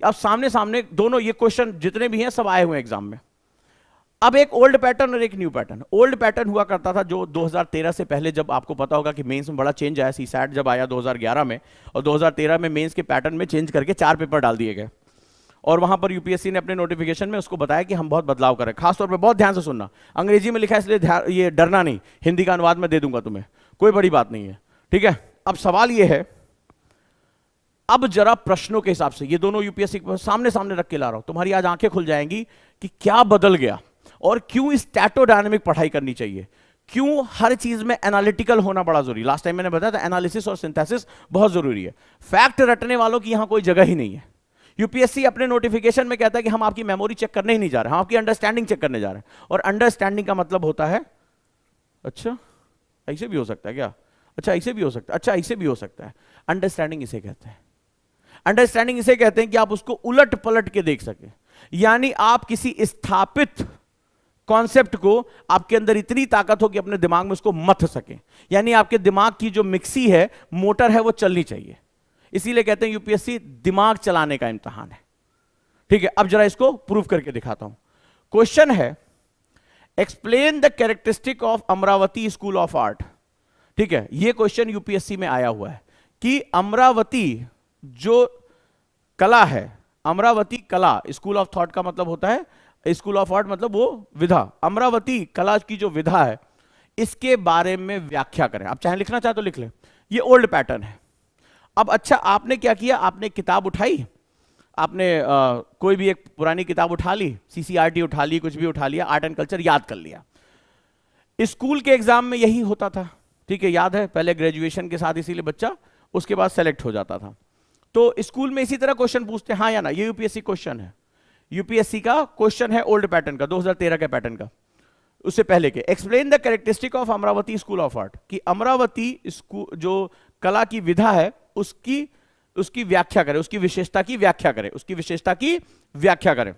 अब सामने सामने दोनों ये क्वेश्चन जितने भी हैं सब आए हुए हैं एग्जाम में। अब एक ओल्ड पैटर्न और एक न्यू पैटर्न। ओल्ड पैटर्न हुआ करता था जो 2013 से पहले, जब आपको पता होगा कि मेंस में बड़ा चेंज आया, सीसैट जब आया 2011 में, और 2013 में मेंस के पैटर्न में चेंज करके 4 पेपर डाल दिए गए, और वहां पर यूपीएससी ने अपने नोटिफिकेशन में उसको बताया कि हम बहुत बदलाव करें। खासतौर पर बहुत ध्यान से सुनना, अंग्रेजी में लिखा है इसलिए ये डरना नहीं, हिंदी का अनुवाद मैं दे दूंगा तुम्हें, कोई बड़ी बात नहीं है, ठीक है। अब सवाल ये है, अब जरा प्रश्नों के हिसाब से ये दोनों यूपीएससी सामने सामने रख के ला रहा हूं, तुम्हारी आज आंखें खुल जाएंगी कि क्या बदल गया और क्यों स्टैटोडायनामिक पढ़ाई करनी चाहिए, क्यों हर चीज में एनालिटिकल होना बड़ा जरूरी। लास्ट टाइम मैंने बताया था एनालिसिस और सिंथेसिस बहुत जरूरी है। फैक्ट रटने वालों की यहां कोई जगह ही नहीं है। यूपीएससी अपने नोटिफिकेशन में कहता है कि हम आपकी मेमोरी चेक करने ही नहीं जा रहे, हम आपकी अंडरस्टैंडिंग चेक करने जा रहे हैं। और अंडरस्टैंडिंग का मतलब होता है, अच्छा ऐसे भी हो सकता है क्या, अच्छा ऐसे भी हो सकता है, अच्छा ऐसे भी हो सकता है। अंडरस्टैंडिंग इसे कहते हैं। अंडरस्टैंडिंग इसे कहते हैं कि आप उसको उलट पलट के देख सके, यानी आप किसी स्थापित कॉन्सेप्ट को, आपके अंदर इतनी ताकत हो कि अपने दिमाग में उसको मथ सके, यानी आपके दिमाग की जो मिक्सी है, मोटर है, वो चलनी चाहिए। इसीलिए कहते हैं यूपीएससी दिमाग चलाने का इम्तिहान है, ठीक है। अब जरा इसको प्रूव करके दिखाता हूं। क्वेश्चन है, explain the characteristic of Amravati school of art, ठीक है। यह क्वेश्चन यूपीएससी में आया हुआ है कि अमरावती जो कला है, अमरावती कला, स्कूल ऑफ थॉट का मतलब होता है, स्कूल ऑफ आर्ट मतलब वो विधा, अमरावती कला की जो विधा है, इसके बारे में व्याख्या करें। आप चाहे लिखना चाहे तो लिख लें, ये ओल्ड पैटर्न है। अब अच्छा, आपने क्या किया, आपने किताब उठाई, आपने कोई भी एक पुरानी किताब उठा ली, सीसीआरटी उठा ली, कुछ भी उठा लिया, आर्ट एंड कल्चर याद कर लिया। स्कूल के एग्जाम में यही होता था, ठीक है, याद है, पहले ग्रेजुएशन के साथ इसीलिए बच्चा उसके बाद सेलेक्ट हो जाता था। तो स्कूल में इसी तरह क्वेश्चन पूछते हैं, हाँ या ना, ये यूपीएससी क्वेश्चन है, यूपीएससी का क्वेश्चन है ओल्ड पैटर्न का, 2013 के पैटर्न का, उससे पहले के। Explain the characteristic of Amravati school of art, कि अमरावती स्कूल जो कला की विधा है उसकी व्याख्या करें, उसकी विशेषता की व्याख्या करें, उसकी विशेषता की व्याख्या करें,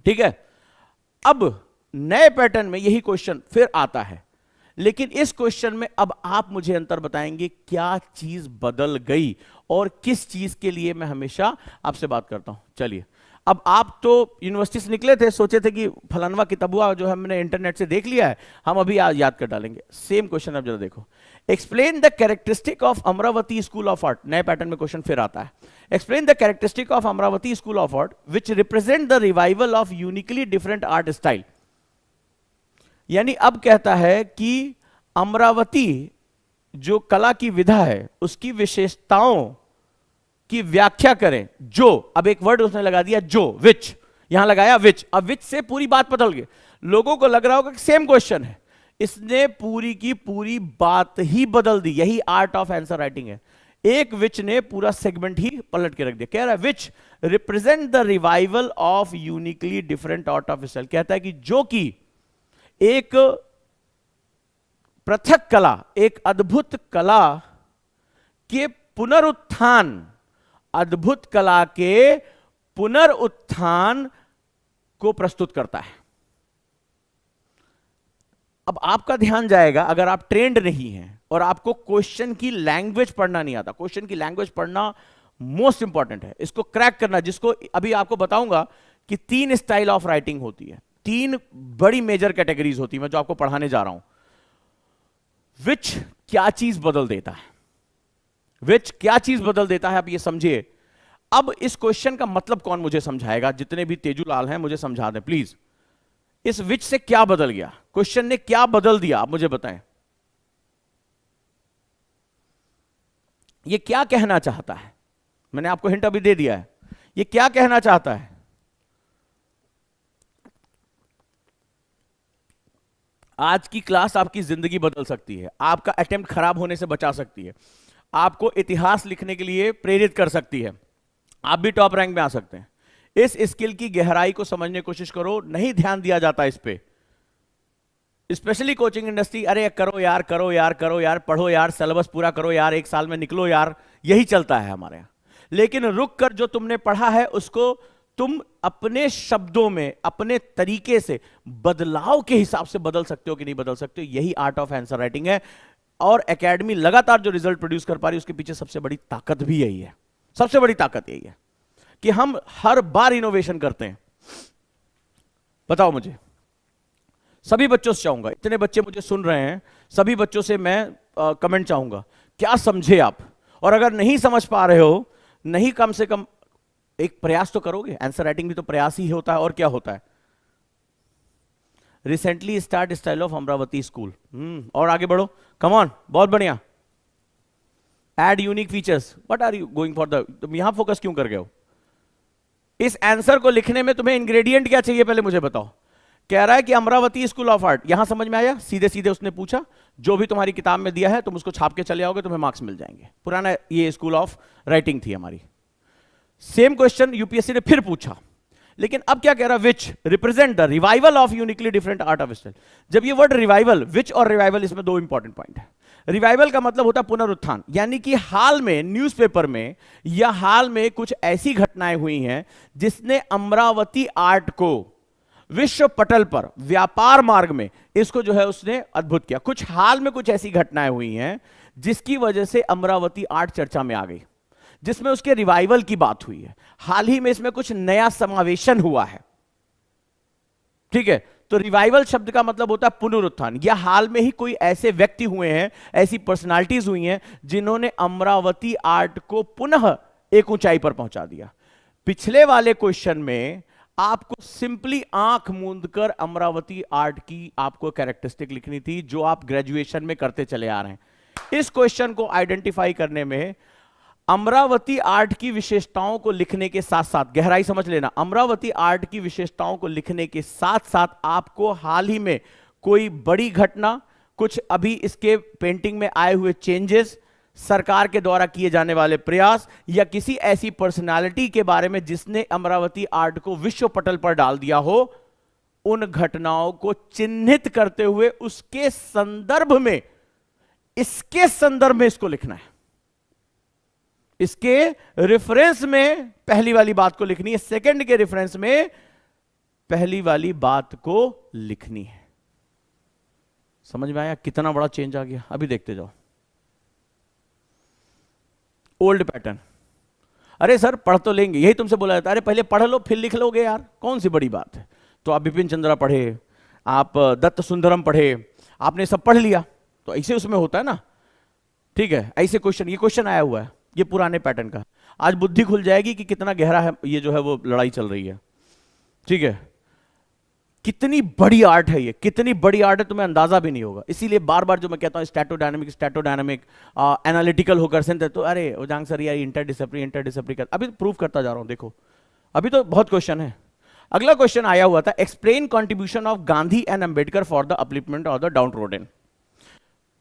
ठीक है। अब नए पैटर्न में यही क्वेश्चन फिर आता है, लेकिन इस क्वेश्चन में अब आप मुझे अंतर बताएंगे, क्या चीज बदल गई और किस चीज के लिए मैं हमेशा आपसे बात करता हूं। चलिए, अब आप तो यूनिवर्सिटी से निकले थे, सोचे थे कि फलानवा किताबुआ जो हमने इंटरनेट से देख लिया है, हम अभी याद कर डालेंगे। सेम क्वेश्चन अब जरा देखो, explain the characteristic of Amravati school of art, नए पैटर्न में क्वेश्चन फिर आता है। Explain the characteristic of Amravati school of art which represent the revival of uniquely different art style, यानी अब कहता है कि अमरावती जो कला की विधा है उसकी विशेषताओं की व्याख्या करें। जो, अब एक वर्ड उसने लगा दिया जो, विच, यहां लगाया विच। अब विच से पूरी बात बदल गई, लोगों को लग रहा होगा कि सेम क्वेश्चन है, इसने पूरी की पूरी बात ही बदल दी। यही आर्ट ऑफ आंसर राइटिंग है, एक विच ने पूरा सेगमेंट ही पलट के रख दिया। कह रहा है which represent the revival of uniquely different art of style, कहता है कि जो कि एक पृथक कला, एक अद्भुत कला के पुनरुत्थान, अद्भुत कला के पुनरुत्थान को प्रस्तुत करता है। अब आपका ध्यान जाएगा, अगर आप ट्रेंड नहीं हैं और आपको क्वेश्चन की लैंग्वेज पढ़ना नहीं आता, क्वेश्चन की लैंग्वेज पढ़ना मोस्ट इंपॉर्टेंट है, इसको क्रैक करना, जिसको अभी आपको बताऊंगा कि 3 स्टाइल ऑफ राइटिंग होती है, 3 बड़ी मेजर कैटेगरीज होती है, मैं जो आपको पढ़ाने जा रहा हूं। विच क्या चीज बदल देता है, विच क्या चीज बदल देता है, आप ये समझिए। अब इस क्वेश्चन का मतलब कौन मुझे समझाएगा, जितने भी तेजूलाल हैं मुझे समझा दें प्लीज। इस विच से क्या बदल गया, क्वेश्चन ने क्या बदल दिया, आप मुझे बताएं। ये क्या कहना चाहता है, मैंने आपको हिंट अभी दे दिया है, ये क्या कहना चाहता है। आज की क्लास आपकी जिंदगी बदल सकती है, आपका अटेम्प्ट खराब होने से बचा सकती है, आपको इतिहास लिखने के लिए प्रेरित कर सकती है, आप भी टॉप रैंक में आ सकते हैं। इस स्किल की गहराई को समझने की कोशिश करो, नहीं ध्यान दिया जाता इस पे, स्पेशली कोचिंग इंडस्ट्री। अरे करो यार, करो यार, करो यार, पढ़ो यार, सिलेबस पूरा करो यार, 1 साल में निकलो यार, यही चलता है हमारे यहां। लेकिन रुक कर जो तुमने पढ़ा है उसको तुम अपने शब्दों में, अपने तरीके से, बदलाव के हिसाब से बदल सकते हो कि नहीं बदल सकते हो, यही आर्ट ऑफ आंसर राइटिंग है। और एकेडमी लगातार जो रिजल्ट प्रोड्यूस कर पा रही है उसके पीछे सबसे बड़ी ताकत भी यही है, सबसे बड़ी ताकत यही है। कि हम हर बार इनोवेशन करते हैं? बताओ मुझे। सभी बच्चों से चाहूंगा, इतने बच्चे मुझे सुन रहे हैं, सभी बच्चों से मैं कमेंट चाहूंगा, क्या समझे आप? और अगर नहीं समझ पा रहे हो, नहीं, कम से कम एक प्रयास तो करोगे। आंसर राइटिंग भी तो प्रयास ही होता है, और क्या होता है? Recently start style of Amravati school. और आगे बढ़ो, कम ऑन, बहुत बढ़िया। Add unique features, what are you going for the, तुम यहां फोकस क्यों कर गए हो? इस आंसर को लिखने में तुम्हें इंग्रेडिएंट क्या चाहिए पहले मुझे बताओ। कह रहा है कि अमरावती स्कूल ऑफ आर्ट, यहां समझ में आया? सीधे सीधे उसने पूछा, जो भी तुम्हारी किताब में दिया है तुम उसको छाप के चले आओगे, तुम्हें मार्क्स मिल जाएंगे। पुराना ये स्कूल ऑफ राइटिंग थी हमारी। सेम क्वेश्चन यूपीएससी ने फिर पूछा, लेकिन अब क्या कह रहा है? Which represent the revival of uniquely different art of style. जब ये वर्ड रिवाइवल, विच और रिवाइवल, इसमें दो इंपॉर्टेंट पॉइंट है। रिवाइवल का मतलब होता है पुनरुत्थान, यानी कि हाल में न्यूज़पेपर में या हाल में कुछ ऐसी घटनाएं हुई हैं जिसने अमरावती आर्ट को विश्व पटल पर, व्यापार मार्ग में इसको जो है उसने अद्भुत किया। कुछ हाल में कुछ ऐसी घटनाएं हुई हैं जिसकी वजह से अमरावती आर्ट चर्चा में आ गई, जिसमें उसके रिवाइवल की बात हुई है। हाल ही में इसमें कुछ नया समावेशन हुआ है, ठीक है? तो रिवाइवल शब्द का मतलब होता है पुनरुत्थान, या हाल में ही कोई ऐसे व्यक्ति हुए हैं, ऐसी पर्सनालिटीज हुई हैं जिन्होंने अमरावती आर्ट को पुनः एक ऊंचाई पर पहुंचा दिया। पिछले वाले क्वेश्चन में आपको सिंपली आंख मूंद कर अमरावती आर्ट की आपको कैरेक्टरिस्टिक लिखनी थी, जो आप ग्रेजुएशन में करते चले आ रहे हैं। इस क्वेश्चन को आइडेंटिफाई करने में अमरावती आर्ट की विशेषताओं को लिखने के साथ साथ, गहराई समझ लेना, अमरावती आर्ट की विशेषताओं को लिखने के साथ साथ आपको हाल ही में कोई बड़ी घटना, कुछ अभी इसके पेंटिंग में आए हुए चेंजेस, सरकार के द्वारा किए जाने वाले प्रयास, या किसी ऐसी पर्सनालिटी के बारे में जिसने अमरावती आर्ट को विश्व पटल पर डाल दिया हो, उन घटनाओं को चिन्हित करते हुए उसके संदर्भ में, इसके संदर्भ में इसको लिखना है। इसके रेफरेंस में पहली वाली बात को लिखनी है, सेकंड के रेफरेंस में पहली वाली बात को लिखनी है। समझ में आया कितना बड़ा चेंज आ गया? अभी देखते जाओ। ओल्ड पैटर्न, अरे सर पढ़ तो लेंगे, यही तुमसे बोला जाता है, अरे पहले पढ़ लो फिर लिख लोगे यार, कौन सी बड़ी बात है? तो आप बिपिन चंद्रा पढ़े, आप दत्त सुंदरम पढ़े, आपने सब पढ़ लिया, तो ऐसे उसमें होता है ना, ठीक है? ऐसे क्वेश्चन, ये क्वेश्चन आया हुआ है, ये पुराने पैटर्न का। आज बुद्धि खुल जाएगी कि कितना गहरा है ये जो है वो लड़ाई चल रही है, ठीक है? कितनी बड़ी आर्ट है ये, कितनी बड़ी आर्ट है, तुम्हें अंदाजा भी नहीं होगा। इसीलिए बार बार जो मैं कहता हूं स्टैटोडायनामिक एनालिटिकल होकर सिंथ, तो अरे उजांग सर यार इंटरडिसिप्लिनरी कर, अभी प्रूव करता जा रहा हूं। देखो अभी तो बहुत क्वेश्चन है। अगला क्वेश्चन आया हुआ था, explain contribution of Gandhi and Ambedkar for the upliftment of the down trodden.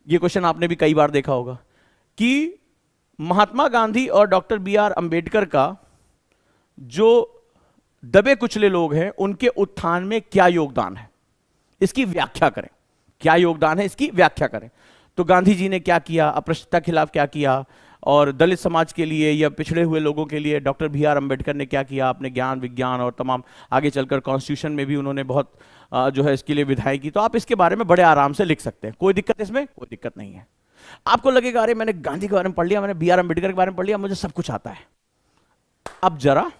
ये क्वेश्चन आपने भी कई बार देखा होगा कि महात्मा गांधी और डॉक्टर बी आर अंबेडकर का जो दबे कुचले लोग हैं उनके उत्थान में क्या योगदान है, इसकी व्याख्या करें। क्या योगदान है, इसकी व्याख्या करें। तो गांधी जी ने क्या किया, अस्पृश्यता के खिलाफ क्या किया, और दलित समाज के लिए या पिछड़े हुए लोगों के लिए डॉक्टर बी आर अंबेडकर ने क्या किया, अपने ज्ञान विज्ञान और तमाम आगे चलकर कॉन्स्टिट्यूशन में भी उन्होंने बहुत जो है इसके लिए विधाएं की। तो आप इसके बारे में बड़े आराम से लिख सकते हैं, कोई दिक्कत इसमें, कोई दिक्कत नहीं है। आपको लगेगा अरे मैंने गांधी के बारे में पढ़ लिया, मैंने बी आर अंबेडकर के बारे में पढ़ लिया, मुझे सब कुछ आता है। अब जरा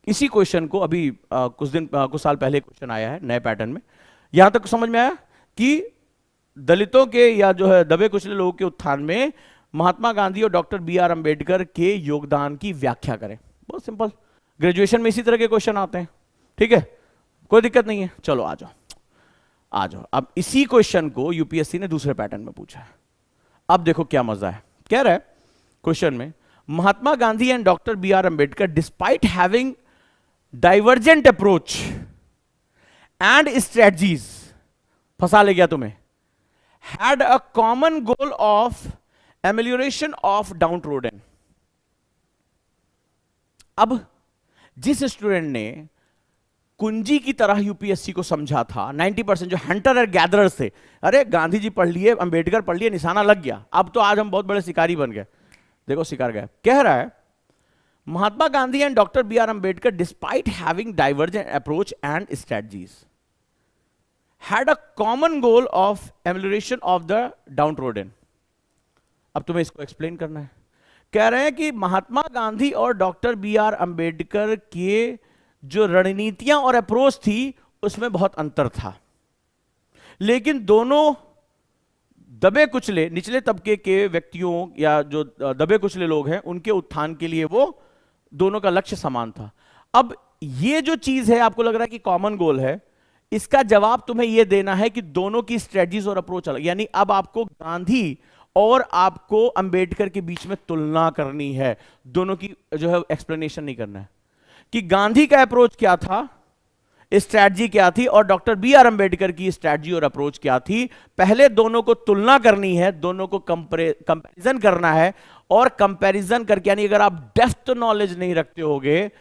इसी क्वेश्चन को अभी कुछ साल पहले क्वेश्चन आया है नए पैटर्न में, यहां तक समझ में आया कि दलितों के या जो है दबे कुचले लोगों के उत्थान में महात्मा गांधी और डॉक्टर बी आर अंबेडकर के योगदान की व्याख्या करें। बहुत सिंपल, ग्रेजुएशन में इसी तरह के क्वेश्चन आते हैं, ठीक है? कोई दिक्कत नहीं है। चलो आ जाओ आ जाओ। अब इसी क्वेश्चन को यूपीएससी ने दूसरे पैटर्न में पूछा है। अब देखो क्या मजा है, कह रहा है क्वेश्चन में, Mahatma Gandhi and doctor B R Ambedkar despite having divergent approach and strategies, फंसा ले गया तुम्हें, had a common goal of amelioration of downtrodden. अब जिस स्टूडेंट ने कुंजी की तरह यूपीएससी को समझा था, 90% जो हंटर और गैदरर्स थे, अरे गांधी जी पढ़ लिए, अंबेडकर पढ़ लिए, निशाना लग गया, अब तो आज हम बहुत बड़े शिकारी बन गए। देखो शिकार गए। कह रहा है Mahatma Gandhi and doctor B R Ambedkar despite having divergent approach and strategies had a common goal of amelioration of the downtrodden. अब तुम्हें इसको एक्सप्लेन करना है। कह रहे हैं कि महात्मा गांधी और डॉक्टर बी आर अंबेडकर के जो रणनीतियां और अप्रोच थी उसमें बहुत अंतर था, लेकिन दोनों दबे कुचले निचले तबके के व्यक्तियों या जो दबे कुचले लोग हैं उनके उत्थान के लिए वो दोनों का लक्ष्य समान था। अब ये जो चीज है आपको लग रहा है कि कॉमन गोल है, इसका जवाब तुम्हें यह देना है कि दोनों की स्ट्रेटजीज और अप्रोच अलग, यानी अब आपको गांधी और आपको अंबेडकर के बीच में तुलना करनी है, दोनों की जो है एक्सप्लेनेशन नहीं करना है कि गांधी का अप्रोच क्या था, स्ट्रैटेजी क्या थी, और डॉक्टर बी आर अंबेडकर की स्ट्रैटेजी और अप्रोच क्या थी। पहले दोनों को तुलना करनी है, दोनों को कंपैरिजन करना है, और कंपैरिजन करके यानी अगर आप डेप्थ नॉलेज नहीं रखते होगे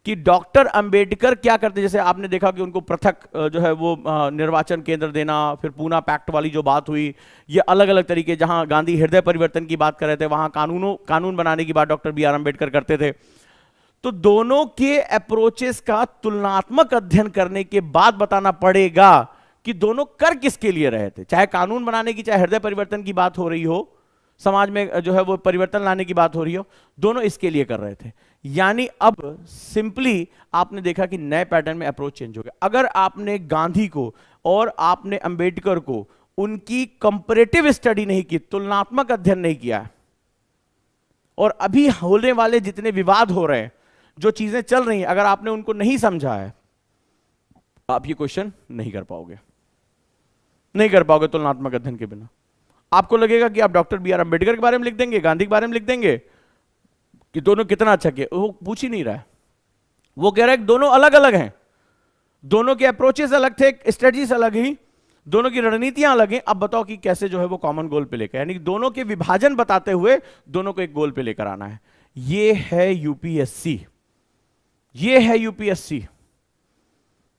कि डॉक्टर अंबेडकर क्या करते, जैसे आपने देखा कि उनको पृथक जो है वो निर्वाचन केंद्र देना, फिर पूना पैक्ट वाली जो बात हुई, ये अलग अलग तरीके, जहां गांधी हृदय परिवर्तन की बात कर रहे थे वहां कानून बनाने की बात डॉक्टर बी आर अंबेडकर करते थे। तो दोनों के अप्रोचेस का तुलनात्मक अध्ययन करने के बाद बताना पड़ेगा कि दोनों कर किसके लिए रहे थे, चाहे कानून बनाने की, चाहे हृदय परिवर्तन की बात हो रही हो, समाज में जो है वो परिवर्तन लाने की बात हो रही हो, दोनों इसके लिए कर रहे थे। यानी अब सिंपली आपने देखा कि नए पैटर्न में अप्रोच चेंज हो गया। अगर आपने गांधी को और आपने अंबेडकर को उनकी कंपैरेटिव स्टडी नहीं की, तुलनात्मक अध्ययन नहीं किया, और अभी होने वाले जितने विवाद हो रहे हैं, जो चीजें चल रही हैं, अगर आपने उनको नहीं समझा है, आप ये क्वेश्चन नहीं कर पाओगे तुलनात्मक अध्ययन के बिना। आपको लगेगा कि आप डॉक्टर बी आर अंबेडकर के बारे में लिख देंगे, गांधी के बारे में लिख देंगे कि दोनों कितना अच्छा किए, वो पूछ ही नहीं रहा है। वो कह रहा है कि दोनों अलग अलग हैं, दोनों के अप्रोचेस अलग थे, स्ट्रेटजीज अलग ही, दोनों की रणनीतियां अलग हैं। अब बताओ कि कैसे जो है वो कॉमन गोल पे लेकर, यानी दोनों के विभाजन बताते हुए दोनों को एक गोल पे लेकर आना है। ये है यूपीएससी, ये है यूपीएससी।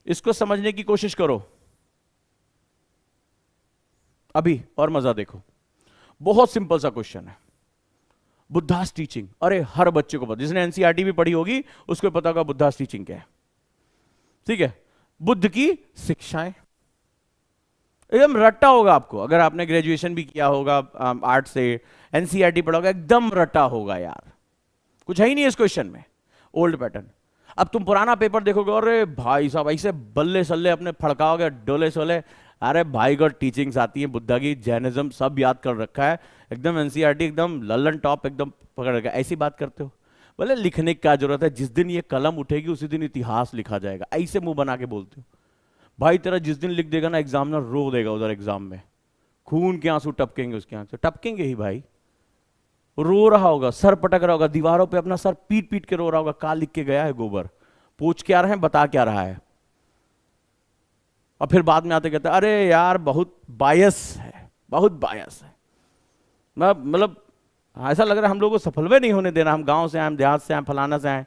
इसको समझने की कोशिश करो अभी और मजा देखो। बहुत सिंपल सा क्वेश्चन है, बुद्धास टीचिंग। अरे हर बच्चे को पता, जिसने एनसीईआरटी भी पढ़ी होगी उसको पता होगा बुद्धास टीचिंग क्या है, ठीक है। बुद्ध की शिक्षाएं एकदम रट्टा होगा आपको, अगर आपने ग्रेजुएशन भी किया होगा आर्ट से, एनसीईआरटी पढ़ा होगा, एकदम रट्टा होगा यार, कुछ है ही नहीं इस क्वेश्चन में, ओल्ड पैटर्न। अब तुम पुराना पेपर देखोगे, अरे भाई साहब ऐसे बल्ले सल्ले अपने फड़काओगे, डोले सोले, अरे भाई गॉड टीचिंग्स आती है बुद्धा की, जैनिज्म सब याद कर रखा है, एकदम एनसीईआरटी एकदम लल्लन टॉप एकदम पकड़ रखा है। ऐसी बात करते हो, बोले लिखने की क्या जरूरत है, जिस दिन ये कलम उठेगी उसी दिन इतिहास लिखा जाएगा, ऐसे मुंह बना के बोलते हो। भाई तेरा जिस दिन लिख देगा ना एग्जामिनर रो देगा उधर एग्जाम में, खून के आंसू टपकेंगे उसके आंसू, टपकेंगे ही भाई, रो रहा होगा, सर पटक रहा होगा, दीवारों पे अपना सर पीट पीट के रो रहा होगा, का लिख के गया है गोबर, पूछ क्या रहे हैं, बता क्या रहा है। और फिर बाद में आते कहते अरे यार बहुत बायस है, बहुत बायस है। मतलब ऐसा लग रहा है हम लोग को सफल में नहीं होने देना, हम गांव से आए, हम देहात से आए, फलाना से आए।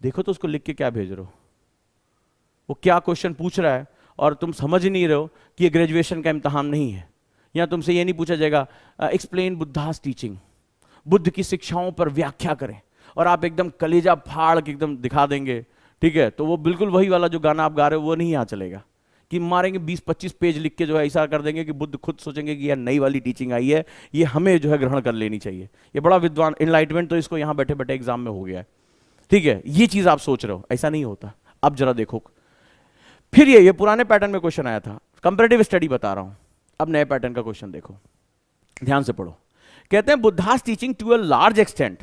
देखो तो उसको लिख के क्या भेज रहे हो, वो क्या क्वेश्चन पूछ रहा है, और तुम समझ ही नहीं रहे हो कि ये ग्रेजुएशन का इम्तहान नहीं है। या तुमसे ये नहीं पूछा जाएगा एक्सप्लेन बुद्धास टीचिंग, बुद्ध की शिक्षाओं पर व्याख्या करें, और आप एकदम कलेजा फाड़ के एकदम दिखा देंगे, ठीक है। तो वो बिल्कुल वही वाला जो गाना आप गा रहे हो वो नहीं यहाँ चलेगा कि मारेंगे 20-25 पेज लिख के जो है ऐसा कर देंगे कि बुद्ध खुद सोचेंगे कि यह नई वाली टीचिंग आई है, ये हमें जो है ग्रहण कर लेनी चाहिए। ये बड़ा विद्वान इनलाइटमेंट तो इसको यहाँ बैठे बैठे एग्जाम में हो गया है, ठीक है। ये चीज आप सोच रहे हो, ऐसा नहीं होता। अब जरा देखो, फिर ये पुराने पैटर्न में क्वेश्चन आया था, कंपैरेटिव स्टडी बता रहा हूं। अब नए पैटर्न का क्वेश्चन देखो, ध्यान से पढ़ो। कहते हैं Buddha's teaching to a large extent,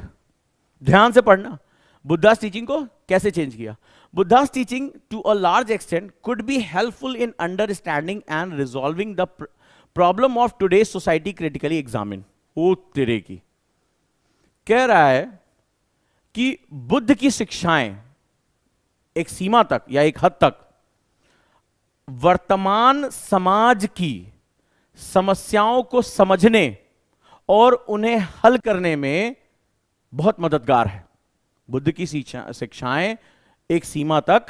ध्यान से पढ़ना, बुद्धास टीचिंग को कैसे चेंज किया। Buddha's teaching to a large extent could be helpful in understanding and resolving the problem of today's society critically examine. ओ तेरे की, कह रहा है कि बुद्ध की शिक्षाएं एक सीमा तक या एक हद तक वर्तमान समाज की समस्याओं को समझने और उन्हें हल करने में बहुत मददगार है। बुद्ध की शिक्षाएं एक सीमा तक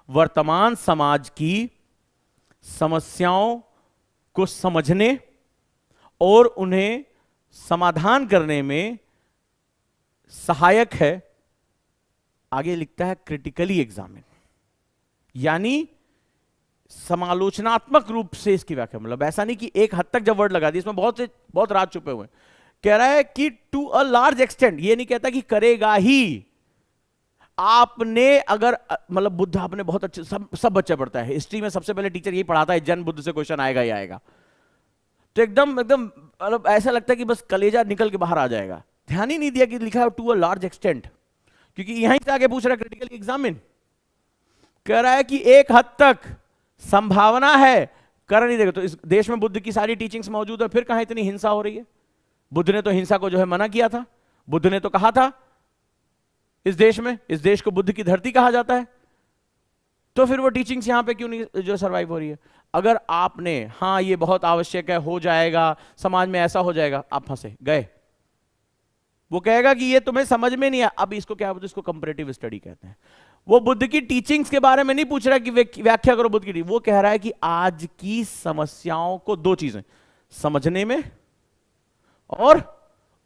वर्तमान समाज की समस्याओं को समझने और उन्हें समाधान करने में सहायक है। आगे लिखता है क्रिटिकली एग्जामिन, यानी समालोचनात्मक रूप से इसकी व्याख्या। मतलब ऐसा नहीं कि एक हद तक जब वर्ड लगा दी, इसमें बहुत राज छुपे हुए हैं कह रहा है कि टू अ लार्ज एक्सटेंट, ये नहीं कहता कि करेगा ही। आपने अगर मतलब बुद्ध आपने बहुत अच्छे, सब बच्चा पढ़ता है हिस्ट्री में, सबसे पहले टीचर यही पढ़ाता है जन्म बुद्ध से क्वेश्चन आएगा ही आएगा, तो एकदम एकदम मतलब ऐसा लगता है कि बस कलेजा निकल के बाहर आ जाएगा। ध्यान ही नहीं दिया कि लिखा है टू अ लार्ज एक्सटेंट, क्योंकि यहीं से आगे पूछ रहा है क्रिटिकल एग्जामिन। कह रहा है कि एक हद तक संभावना है, कर नहीं देगा। तो इस देश में बुद्ध की सारी टीचिंग्स मौजूद है, फिर कहां इतनी हिंसा हो रही है? बुद्ध ने तो हिंसा को जो है मना किया था, बुद्ध ने तो कहा था इस देश में, इस देश को बुद्ध की धरती कहा जाता है, तो फिर वो टीचिंग्स यहां पे क्यों नहीं जो सर्वाइव हो रही है? अगर आपने हाँ ये बहुत आवश्यक है, हो जाएगा, समाज में ऐसा हो जाएगा, आप फंसे गए। वो कहेगा कि ये तुम्हें समझ में नहीं है। अब इसको क्या बोलते हैं? इसको कंपैरेटिव स्टडी कहते हैं। वो बुद्ध की टीचिंग्स के बारे में नहीं पूछ रहा कि व्याख्या करो बुद्ध की, वो कह रहा है कि आज की समस्याओं को, दो चीजें, समझने में और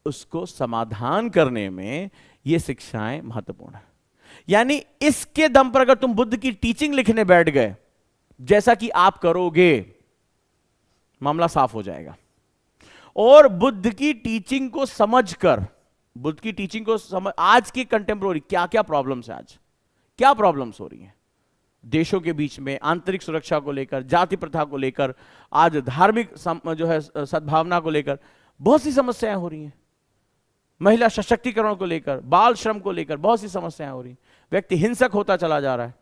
उसको समाधान करने में ये शिक्षाएं महत्वपूर्ण है। यानी इसके दम पर अगर तुम बुद्ध की टीचिंग लिखने बैठ गए, जैसा कि आप करोगे, मामला साफ हो जाएगा। और बुद्ध की टीचिंग को समझकर, बुद्ध की टीचिंग को समझ, आज की कंटेम्प्रोरी क्या क्या प्रॉब्लम्स है, आज क्या प्रॉब्लम्स हो रही हैं देशों के बीच में, आंतरिक सुरक्षा को लेकर, जाति प्रथा को लेकर, आज धार्मिक जो है सद्भावना को लेकर बहुत सी समस्याएं हो रही हैं, महिला सशक्तिकरण को लेकर, बाल श्रम को लेकर बहुत सी समस्याएं हो रही हैं, व्यक्ति हिंसक होता चला जा रहा है,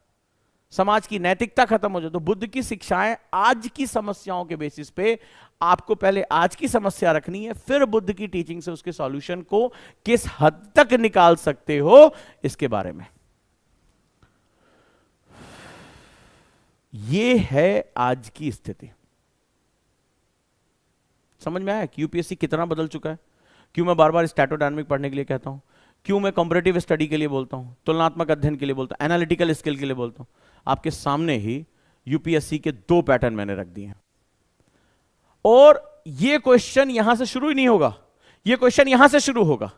समाज की नैतिकता खत्म हो जाए। तो बुद्ध की शिक्षाएं आज की समस्याओं के बेसिस पे, आपको पहले आज की समस्या रखनी है, फिर बुद्ध की टीचिंग से उसके सॉल्यूशन को किस हद तक निकाल सकते हो इसके बारे में। ये है आज की स्थिति। समझ में आया कि यूपीएससी कितना बदल चुका है? क्यों मैं बार बार स्टैटोडायनामिक पढ़ने के लिए कहता हूं, क्यों मैं कंपैरेटिव स्टडी के लिए बोलता हूं, तुलनात्मक अध्ययन के लिए बोलता हूं, एनालिटिकल स्किल के लिए बोलता हूं। आपके सामने ही यूपीएससी के 2 पैटर्न मैंने रख दिए हैं, और ये क्वेश्चन यहां से शुरू ही नहीं होगा, ये क्वेश्चन यहां से शुरू होगा।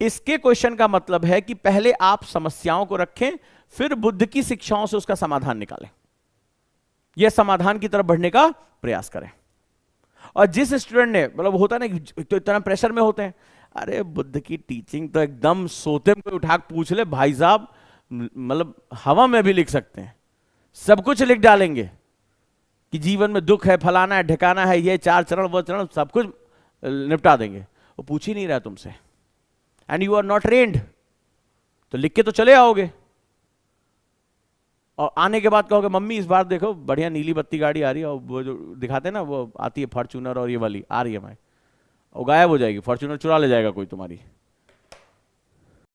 इसके क्वेश्चन का मतलब है कि पहले आप समस्याओं को रखें, फिर बुद्ध की शिक्षाओं से उसका समाधान निकालें, यह समाधान की तरफ बढ़ने का प्रयास करें। और जिस स्टूडेंट ने, मतलब होता ना तो इतना प्रेशर में होते हैं, अरे बुद्ध की टीचिंग तो एकदम सोते में कोई उठा के पूछ ले, भाई साहब मतलब हवा में भी लिख सकते हैं, सब कुछ लिख डालेंगे कि जीवन में दुख है, फलाना है, ढकाना है, ये 4 चरण, वो चरण, सब कुछ निपटा देंगे। वो पूछ ही नहीं रहा तुमसे, and you are not trained, तो लिख के तो चले आओगे, और आने के बाद कहोगे मम्मी इस बार देखो बढ़िया नीली बत्ती गाड़ी आ रही है, और वो जो दिखाते हैं ना, वो आती है फॉर्च्यूनर और ये वाली आ रही है, मैं वो गायब हो जाएगी, फॉर्च्यूनर चुरा ले जाएगा कोई तुम्हारी।